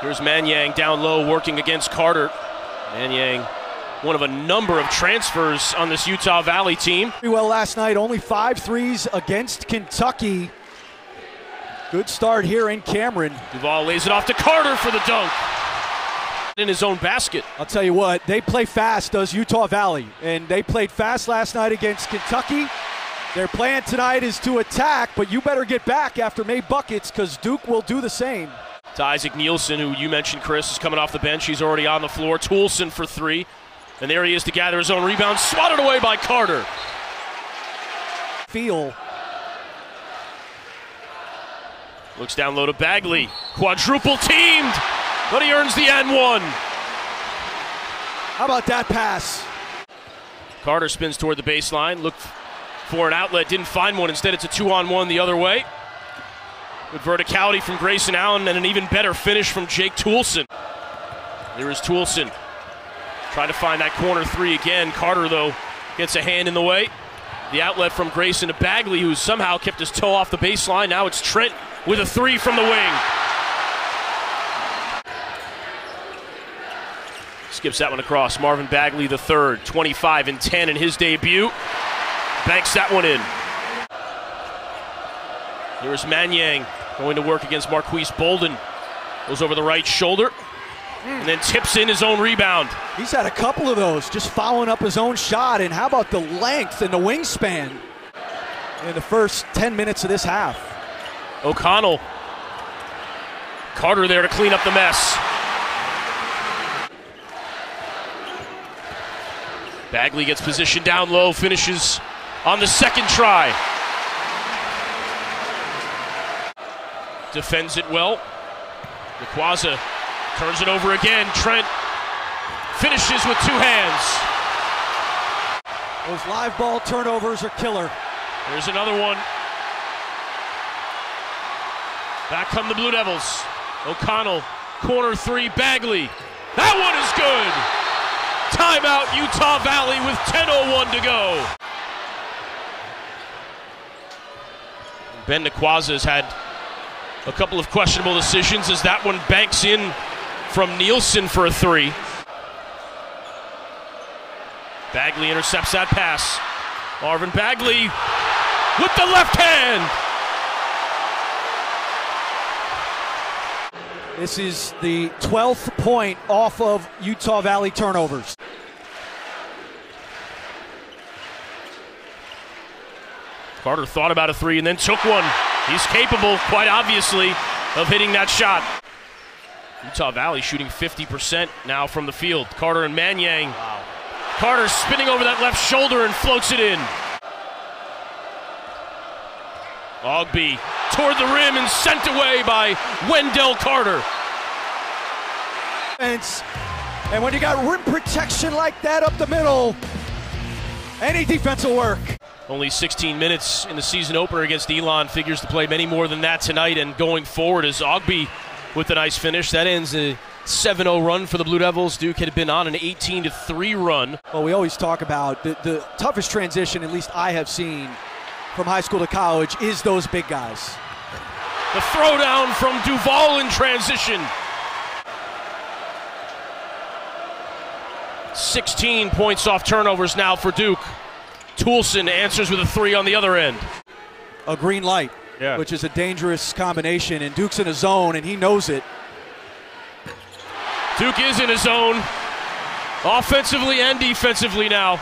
Here's Manyang down low working against Carter. Manyang, one of a number of transfers on this Utah Valley team. Pretty well last night, only 5 threes against Kentucky. Good start here in Cameron. Duval lays it off to Carter for the dunk. In his own basket. I'll tell you what, they play fast, does Utah Valley. And they played fast last night against Kentucky. Their plan tonight is to attack, but you better get back after made buckets because Duke will do the same. To Isaac Nielsen, who you mentioned, Chris, is coming off the bench. He's already on the floor. Toulson for 3. And there he is to gather his own rebound. Swatted away by Carter. Feel. Looks down low to Bagley. Quadruple teamed, but he earns the N1. How about that pass? Carter spins toward the baseline. Looked for an outlet, didn't find one. Instead, it's a 2-on-1 the other way. Good verticality from Grayson Allen and an even better finish from Jake Toulson. Here is Toulson. Trying to find that corner 3 again. Carter, though, gets a hand in the way. The outlet from Grayson to Bagley, who somehow kept his toe off the baseline. Now it's Trent with a 3 from the wing. Skips that one across. Marvin Bagley III, 25 and 10 in his debut. Banks that one in. Here's Manyang going to work against Marquise Bolden. Goes over the right shoulder and then tips in his own rebound. He's had a couple of those, just following up his own shot. And how about the length and the wingspan in the first 10 minutes of this half? O'Connell. Carter there to clean up the mess. Bagley gets positioned down low, finishes on the second try. Defends it well. Nikwaza turns it over again. Trent finishes with 2 hands. Those live ball turnovers are killer. There's another one. Back come the Blue Devils. O'Connell, corner 3, Bagley. That one is good. Timeout, Utah Valley with 10:01 to go. Ben Nikwaza has had a couple of questionable decisions as that one banks in from Nielsen for a 3. Bagley intercepts that pass. Marvin Bagley with the left hand. This is the 12th point off of Utah Valley turnovers. Carter thought about a 3 and then took one. He's capable, quite obviously, of hitting that shot. Utah Valley shooting 50% now from the field. Carter and Manyang. Wow. Carter spinning over that left shoulder and floats it in. Ogby toward the rim and sent away by Wendell Carter. And when you got rim protection like that up the middle, any defense will work. Only 16 minutes in the season opener against Elon. Figures to play many more than that tonight. And going forward is Ogby with a nice finish. That ends a 7-0 run for the Blue Devils. Duke had been on an 18-3 run. Well, we always talk about the toughest transition, at least I have seen, from high school to college, is those big guys. The throwdown from Duval in transition. 16 points off turnovers now for Duke. Toulson answers with a 3 on the other end. A green light, which is a dangerous combination, and Duke's in a zone, and he knows it. Duke is in his zone, offensively and defensively now.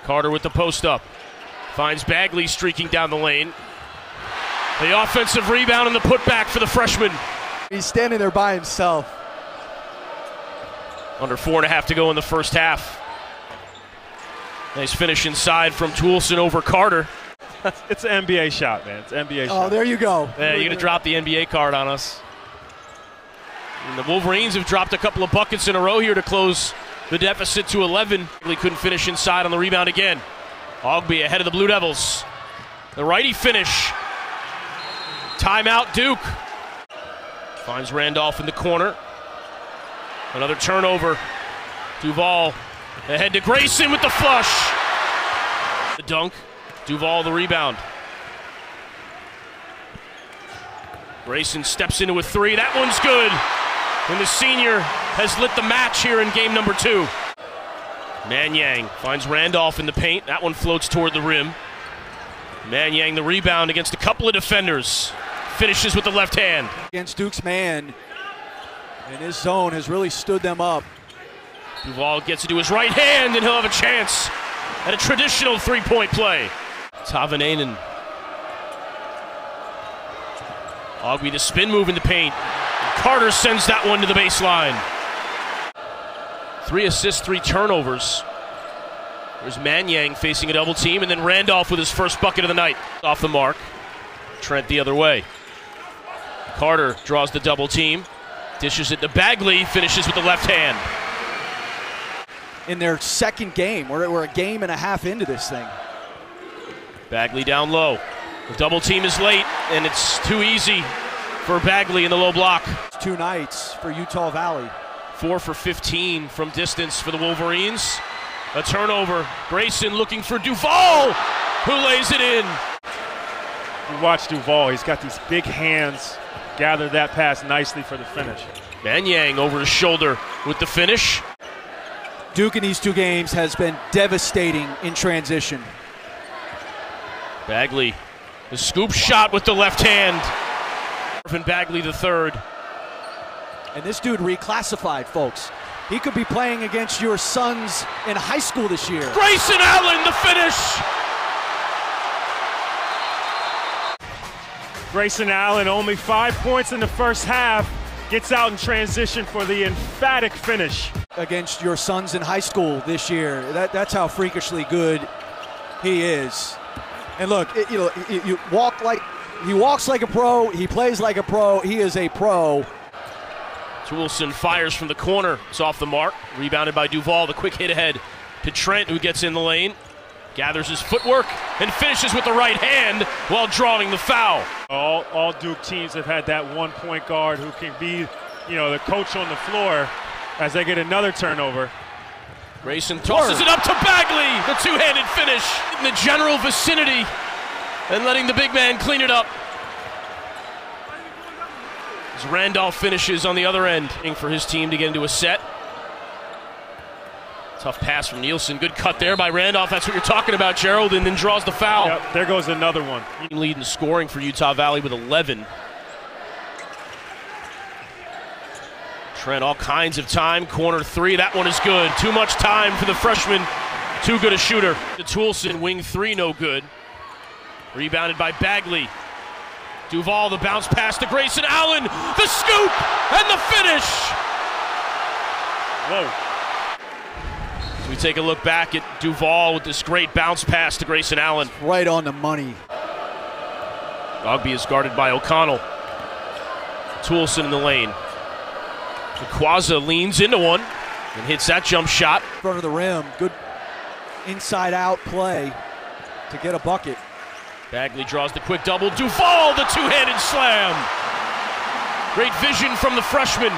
Carter with the post up. Finds Bagley streaking down the lane. The offensive rebound and the putback for the freshman. He's standing there by himself. Under 4.5 to go in the first half. Nice finish inside from Toulson over Carter. It's an NBA shot, man. It's an NBA shot. Oh, there you go. Yeah, you're going to drop the NBA card on us. And the Wolverines have dropped a couple of buckets in a row here to close the deficit to 11. He couldn't finish inside on the rebound again. Ogby ahead of the Blue Devils. The righty finish. Timeout, Duke. Finds Randolph in the corner. Another turnover. Duval ahead to Grayson with the flush. The dunk. Duval the rebound. Grayson steps into a three. That one's good. And the senior has lit the match here in game number 2. Manyang finds Randolph in the paint. That one floats toward the rim. Manyang the rebound against a couple of defenders. Finishes with the left hand. Against Duke's man. And his zone has really stood them up. Duval gets it to his right hand, and he'll have a chance at a traditional three-point play. Tavanainen. Ogby the spin move in the paint. Carter sends that one to the baseline. 3 assists, 3 turnovers. There's Manyang facing a double team, and then Randolph with his first bucket of the night. Off the mark. Trent the other way. Carter draws the double team. Dishes it to Bagley, finishes with the left hand. In their second game, we're a game and a half into this thing. Bagley down low. The double team is late, and it's too easy for Bagley in the low block. 2 nights for Utah Valley. 4 for 15 from distance for the Wolverines. A turnover. Grayson looking for Duval, who lays it in. You watch Duval, he's got these big hands. Gathered that pass nicely for the finish. Manyang over his shoulder with the finish. Duke in these 2 games has been devastating in transition. Bagley, the scoop shot with the left hand. Marvin Bagley III. And this dude reclassified, folks. He could be playing against your sons in high school this year. Grayson Allen, the finish. Grayson Allen, only 5 points in the first half, gets out in transition for the emphatic finish. Against your sons in high school this year. That's how freakishly good he is. And look, he walks like a pro, he plays like a pro, he is a pro. Toulson fires from the corner. It's off the mark. Rebounded by Duval. The quick hit ahead to Trent, who gets in the lane. Gathers his footwork and finishes with the right hand while drawing the foul. All Duke teams have had that one point guard who can be, the coach on the floor as they get another turnover. Grayson tosses it up to Bagley. The two-handed finish in the general vicinity and letting the big man clean it up. As Randolph finishes on the other end for his team to get into a set. Tough pass from Nielsen. Good cut there by Randolph. That's what you're talking about, Gerald, and then draws the foul. Yep, there goes another one. Lead in scoring for Utah Valley with 11. Trent, all kinds of time. Corner 3. That one is good. Too much time for the freshman. Too good a shooter. The Toulson, wing 3, no good. Rebounded by Bagley. Duval, the bounce pass to Grayson Allen. The scoop and the finish. Whoa. We take a look back at Duval with this great bounce pass to Grayson Allen. Right on the money. Ogby is guarded by O'Connell. Toulson in the lane. Quazza leans into one and hits that jump shot. In front of the rim. Good inside-out play to get a bucket. Bagley draws the quick double. Duval, the two-handed slam. Great vision from the freshman,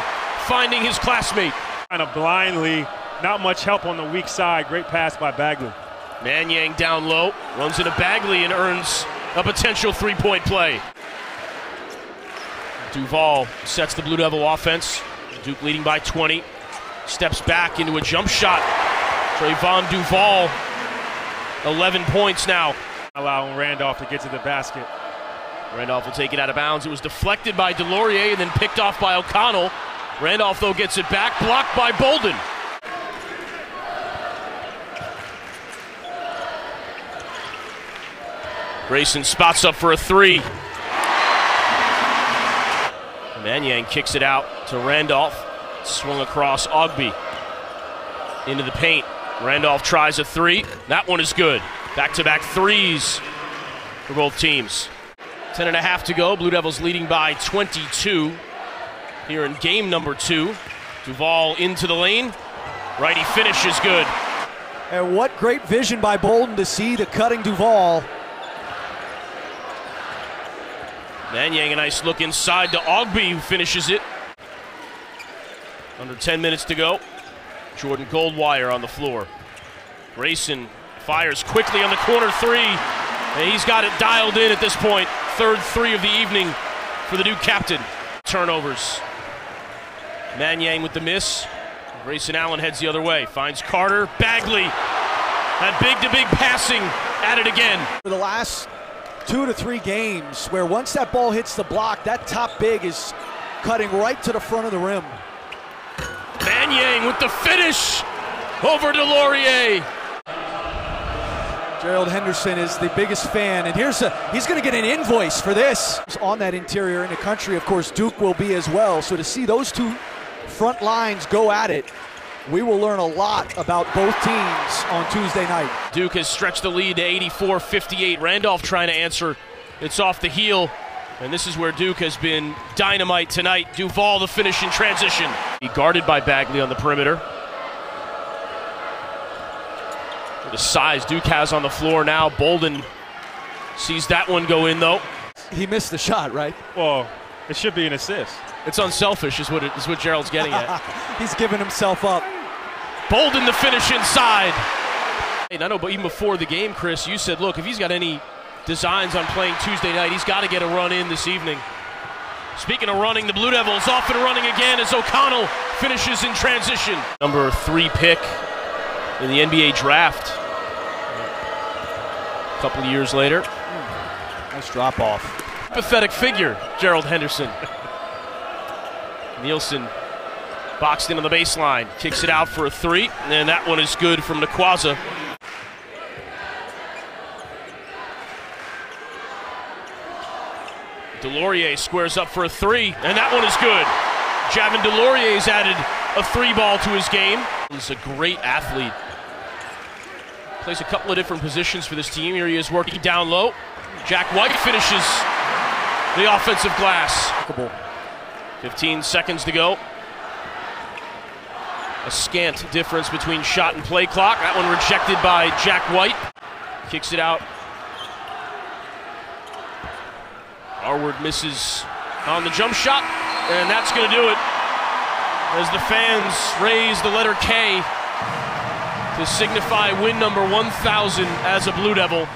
finding his classmate. Kind of blindly. Not much help on the weak side. Great pass by Bagley. Manyang down low, runs into Bagley and earns a potential three-point play. Duval sets the Blue Devil offense. Duke leading by 20. Steps back into a jump shot. Trayvon Duval, 11 points now. Allowing Randolph to get to the basket. Randolph will take it out of bounds. It was deflected by Delorier and then picked off by O'Connell. Randolph, though, gets it back, blocked by Bolden. Grayson spots up for a 3. Manyang kicks it out to Randolph. Swung across Ogby. Into the paint. Randolph tries a 3. That one is good. Back-to-back threes for both teams. 10.5 to go. Blue Devils leading by 22 here in game number 2. Duval into the lane. Righty finish is good. And what great vision by Bolden to see the cutting Duval. Manyang, a nice look inside to Ogby, who finishes it. Under 10 minutes to go. Jordan Goldwire on the floor. Grayson fires quickly on the corner 3. And he's got it dialed in at this point. Third 3 of the evening for the Duke captain. Turnovers. Manniang with the miss. Grayson Allen heads the other way. Finds Carter. Bagley. That big-to-big passing at it again. For the last 2 to 3 games, where once that ball hits the block, that top big is cutting right to the front of the rim. Manniang with the finish over DeLaurier. Gerald Henderson is the biggest fan, and he's going to get an invoice for this. On that interior in the country, of course, Duke will be as well. So to see those two front lines go at it, we will learn a lot about both teams on Tuesday night. Duke has stretched the lead to 84-58. Randolph trying to answer. It's off the heel, and this is where Duke has been dynamite tonight. Duval the finish in transition. He guarded by Bagley on the perimeter. The size Duke has on the floor now. Bolden sees that one go in, though. He missed the shot, right? Well, it should be an assist. It's unselfish is what Gerald's getting at. He's giving himself up. Bolden the finish inside. And I know, but even before the game, Chris, you said, look, if he's got any designs on playing Tuesday night, he's got to get a run in this evening. Speaking of running, the Blue Devils off and running again as O'Connell finishes in transition. Number 3 pick in the NBA draft. A couple of years later. Nice drop off. Pathetic figure, Gerald Henderson. Nielsen boxed in on the baseline, kicks it out for a 3, and that one is good from Nakwaza. DeLaurier squares up for a 3, and that one is good. Javin DeLaurier's added a 3-ball to his game. He's a great athlete. Plays a couple of different positions for this team. Here he is working down low. Jack White finishes the offensive glass. 15 seconds to go. A scant difference between shot and play clock. That one rejected by Jack White. Kicks it out. Harward misses on the jump shot, and that's going to do it as the fans raise the letter K to signify win number 1,000 as a Blue Devil.